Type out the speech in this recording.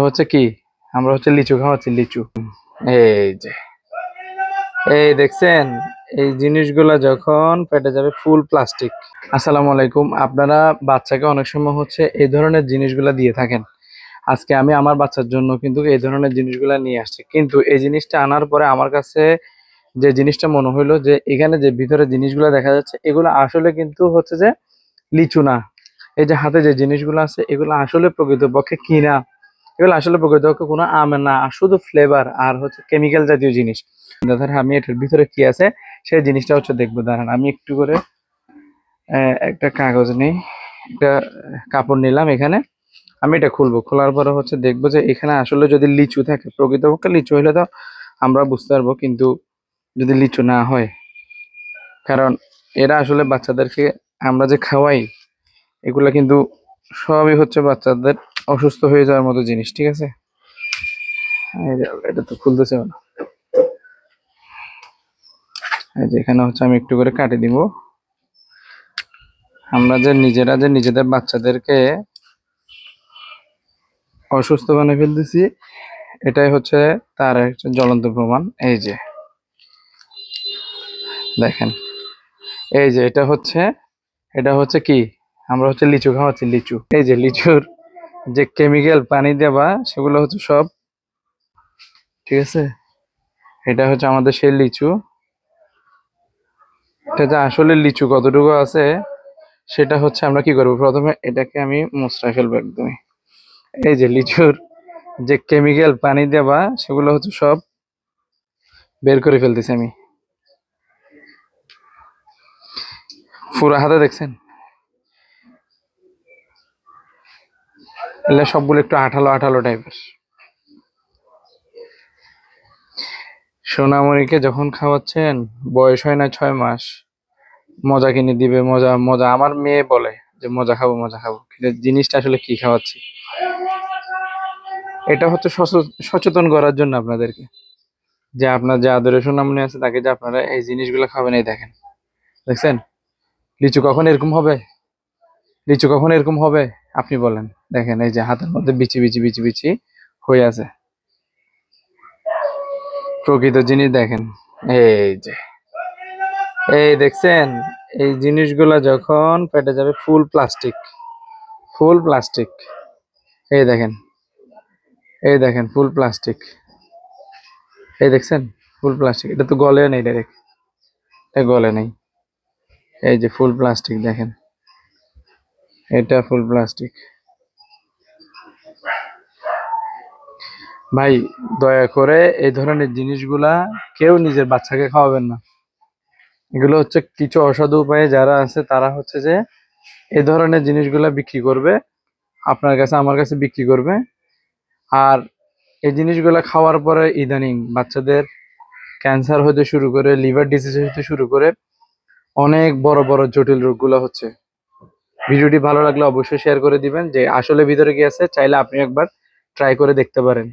হচ্ছে কি আমরা হচ্ছে লিচু খাওয়াচ্ছি, লিচু। এই যে এই দেখছেন, এই জিনিসগুলা যখন পেটে যাবে ফুল প্লাস্টিক। আসসালামু আলাইকুম। আপনারা বাচ্চাকে অনেক সময় হচ্ছে এই ধরনের জিনিসগুলা দিয়ে থাকেন। আজকে আমি আমার বাচ্চার জন্য কিন্তু এই ধরনের জিনিসগুলা নিয়ে আসছি, কিন্তু এই জিনিসটা আনার পরে আমার কাছে যে জিনিসটা মনে হইলো যে এখানে যে ভিতরে জিনিসগুলো দেখা যাচ্ছে এগুলো আসলে কিন্তু হচ্ছে যে লিচু না। এই যে হাতে যে জিনিসগুলো আছে এগুলো আসলে প্রকৃতপক্ষে কিনা, এগুলো আসলে প্রকৃতপক্ষে কোনো আম না, শুধু ফ্লেভার আর হচ্ছে কেমিক্যাল জাতীয় জিনিস। ধরেন আমি এটার ভিতরে কি আছে সেই জিনিসটা হচ্ছে দেখবো। দাঁড়ান আমি একটু করে একটা কাগজ নেই, একটা কাপড় নিলাম, এখানে আমি এটা খুলবো। খোলার পরে হচ্ছে দেখবো যে এখানে আসলে যদি লিচু থাকে, প্রকৃতপক্ষে লিচু হলে তো আমরা বুঝতে পারবো, কিন্তু যদি লিচু না হয়, কারণ এরা আসলে বাচ্চাদেরকে আমরা যে খাওয়াই এগুলা কিন্তু সবই হচ্ছে বাচ্চাদের অসুস্থ হয়ে যাওয়ার মতো জিনিস, ঠিক আছে। এটা তো খুলতেছে না। এই যে এখানে হচ্ছে আমি একটু করে কাটে দিব। আমরা যে নিজেরা যে নিজেদের বাচ্চাদেরকে অসুস্থ বানিয়ে ফেলতেছি, এটাই হচ্ছে তার একটা জ্বলন্ত প্রমাণ। এই যে দেখেন, এই যে এটা হচ্ছে কি আমরা হচ্ছে লিচু খাওয়াচ্ছি, লিচু। এই যে লিচুর যে কেমিক্যাল পানি দেওয়া সেগুলো হচ্ছে সব, ঠিক আছে। এটা হচ্ছে আমাদের সেই লিচু। এটা যে আসলে লিচু কতটুকু আছে সেটা হচ্ছে আমরা কি করবো, প্রথমে এটাকে আমি মুছড়ায় ফেলবো একদমই। এই যে লিচুর যে কেমিক্যাল পানি দেওয়া সেগুলো হচ্ছে সব বের করে ফেলতেছি আমি। পুরো হাতে দেখছেন, এগুলো সবগুলো একটু আঠালো আঠালো টাইপের। সোনামণিকে যখন খাওয়াচ্ছেন, বয়স হয় না 6 মাস, মজা কিনে দিবে, মজা মজা। আমার মেয়ে বলে যে মজা খাবো মজা খাবো, কিন্তু জিনিসটা আসলে কি খাওয়াচ্ছি এটা হচ্ছে সচেতন করার জন্য আপনাদেরকে, যে আপনার যে আদরের সোনামণি আছে তাকে যে আপনারা এই জিনিসগুলো খাবেন। এই দেখেন, দেখছেন লিচু কখন এরকম হবে, লিচু কখন এরকম হবে আপনি বলেন। দেখেন এই যে হাতের মধ্যে বিচি বিচি বিচি বিচি হয়ে আছে, প্রকৃত জিনিস দেখেন। এই যে এই দেখছেন, এই জিনিসগুলা যখন পেটে যাবে ফুল প্লাস্টিক, ফুল প্লাস্টিক। এই দেখেন, এই দেখেন ফুল প্লাস্টিক। এই দেখছেন ফুল প্লাস্টিক, এটা তো গলে নেই ডাইরেক্ট, এটা গলে নেই। এই যে ফুল প্লাস্টিক দেখেন, এটা ফুল প্লাস্টিক। ভাই দয়া করে এই ধরনের জিনিসগুলা কেউ নিজের বাচ্চাকে খাওয়াবেন না। এগুলো হচ্ছে কিছু অসাধু উপায়ে যারা আছে তারা হচ্ছে যে এই ধরনের জিনিসগুলা বিক্রি করবে, আপনার কাছে আমার কাছে বিক্রি করবে। আর এই জিনিসগুলা খাওয়ার পরে ইদানিং বাচ্চাদের ক্যান্সার হতে শুরু করে, লিভার ডিজিজ হতে শুরু করে, অনেক বড় বড় জটিল রোগগুলো হচ্ছে। ভিডিওটি ভালো লাগলে অবশ্যই শেয়ার করে দিবেন, যে আসলে ভিতরে কি আছে চাইলে আপনি একবার ট্রাই করে দেখতে পারেন।